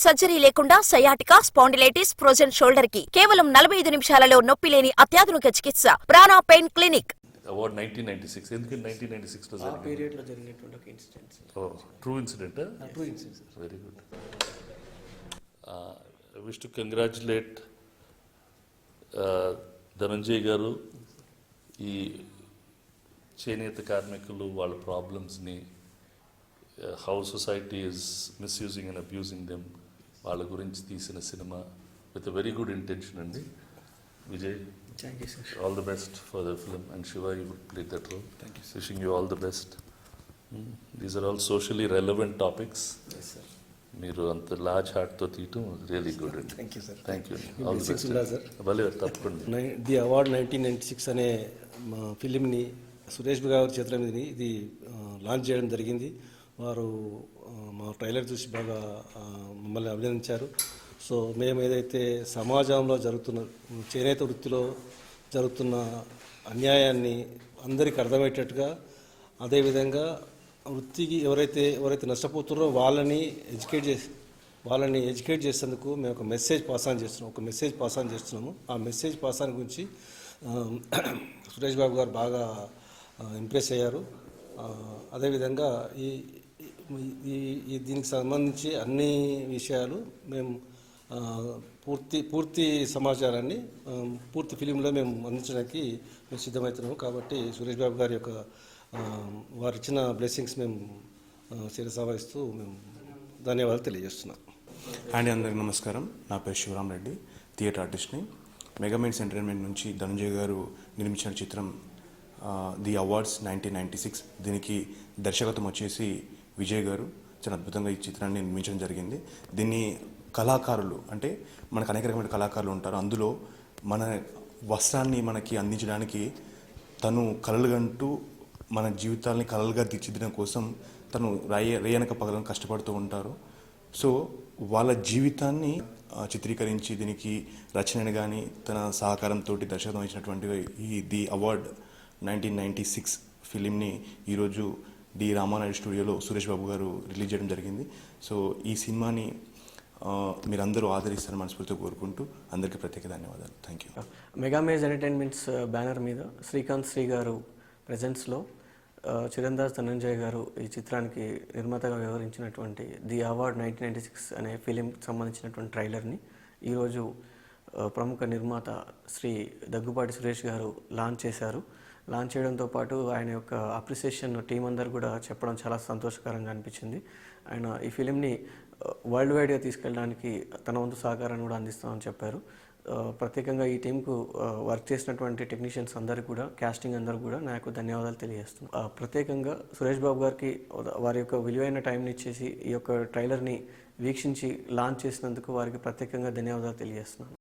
Surgery లేకుండా sciatica, spondylitis, frozen shoulder కి కేవలం 45 నిమిషాలలో నొప్పి లేని అత్యాధునిక చికిత్స ప్రాణ పెయిన్ క్లినిక్. అవార్డ్ 1996 ఎందుకు 1996 లో ఆ పీరియడ్ లో జరిగినటువంటి ఒక incident. True incident. True incident. Very good. I wish to congratulate Dhananjay garu. ఈ చేనేత కార్మికులు వాళ్ళ ప్రాబ్లమ్స్ని how society is misusing and abusing them వాళ్ళ గురించి తీసిన సినిమా విత్ వెరీ గుడ్ ఇంటెన్షన్ అండి. Vijay, thank you sir. All the best for the film and Shiva, you played that role. Thank you. Wishing you all the best. These are all socially relevant topics. మీరు అంత large హార్ట్తో తీయటం really good అండి. Thank you sir. Thank you. All the best sir. భలే తప్పకుండా. The award 1996 అనే మా ఫిలింని సురేష్ గారి చేతుల మీద ఇది లాంచ్ చేయడం జరిగింది. వారు మా ట్రైలర్ చూసి బాగా మమ్మల్ని అభినందించారు. సో మేము ఏదైతే సమాజంలో జరుగుతున్న చేనేత వృత్తిలో జరుగుతున్న అన్యాయాన్ని అందరికీ అర్థమయ్యేటట్టుగా, అదేవిధంగా వృత్తికి ఎవరైతే నష్టపోతున్నారో వాళ్ళని ఎడ్యుకేట్ చేసేందుకు మేము ఒక మెసేజ్ పాస్ ఆన్ చేస్తున్నాము. ఆ మెసేజ్ పాస్ ఆన్ గురించి సురేష్ బాబు గారు బాగా ఇంప్రెస్ అయ్యారు. అదేవిధంగా ఈ దీనికి సంబంధించి అన్ని విషయాలు మేము పూర్తి సమాచారాన్ని పూర్తి ఫిలింలో మేము అందించడానికి మేము సిద్ధమవుతున్నాము. కాబట్టి సురేష్ బాబు గారి యొక్క వారు ఇచ్చిన బ్లెస్సింగ్స్ మేము శిరసావహిస్తూ మేము ధన్యవాదాలు తెలియజేస్తున్నాం. అండ్ అందరికీ నమస్కారం. నా పేరు శివరామ్ రెడ్డి, థియేటర్ ఆర్టిస్ట్ని. మెగామైన్స్ ఎంటర్టైన్మెంట్ నుంచి ధనంజయ్ గారు నిర్మించిన చిత్రం ది అవార్డ్స్ 1996. దీనికి దర్శకత్వం వచ్చేసి విజయ్ గారు చాలా అద్భుతంగా ఈ చిత్రాన్ని నిర్మించడం జరిగింది. దీన్ని కళాకారులు, అంటే మనకు అనేక రకమైన కళాకారులు ఉంటారు. అందులో మన వస్త్రాన్ని మనకి అందించడానికి తను కలలుగంటూ మన జీవితాలని కలలుగా తీర్చిదిద్దడం కోసం తను రేయనక పగలను కష్టపడుతూ ఉంటారు. సో వాళ్ళ జీవితాన్ని చిత్రీకరించి దీనికి రచనని కానీ తన సహకారంతో దర్శకత్వం ఇచ్చినటువంటి ఈ ది అవార్డ్ 1996 ఫిలింని ఈరోజు డి రామానాయుడు స్టూడియోలో సురేష్ బాబు గారు రిలీజ్ చేయడం జరిగింది. సో ఈ సినిమాని మీరందరూ ఆదరిస్తారని మనస్ఫూర్తిగా కోరుకుంటూ అందరికీ ప్రత్యేక ధన్యవాదాలు. Thank you. Megamage entertainments banner మీద శ్రీకాంత్ శ్రీ గారు ప్రెజెన్స్లో చిరందాస్ ధనంజయ్ గారు ఈ చిత్రానికి నిర్మాతగా వ్యవహరించినటువంటి ది అవార్డ్ 1996 అనే ఫిలింకి సంబంధించినటువంటి ట్రైలర్ని ఈరోజు ప్రముఖ నిర్మాత శ్రీ దగ్గుపాటి సురేష్ గారు లాంచ్ చేశారు. లాంచ్ చేయడంతో పాటు ఆయన యొక్క అప్రిసియేషన్ టీం అందరు కూడా చెప్పడం చాలా సంతోషకరంగా అనిపించింది. ఆయన ఈ ఫిలింని వరల్డ్ వైడ్గా తీసుకెళ్ళడానికి తన వంతు సహకారాన్ని కూడా అందిస్తామని చెప్పారు. ప్రత్యేకంగా ఈ టీంకు వర్క్ చేసినటువంటి టెక్నీషియన్స్ అందరికీ కూడా, కాస్టింగ్ అందరికీ కూడా నా యొక్క ధన్యవాదాలు తెలియజేస్తున్నాను. ప్రత్యేకంగా సురేష్ బాబు గారికి వారి యొక్క విలువైన టైంని ఇచ్చేసి ఈ యొక్క ట్రైలర్ని వీక్షించి లాంచ్ చేసినందుకు వారికి ప్రత్యేకంగా ధన్యవాదాలు తెలియజేస్తున్నాను.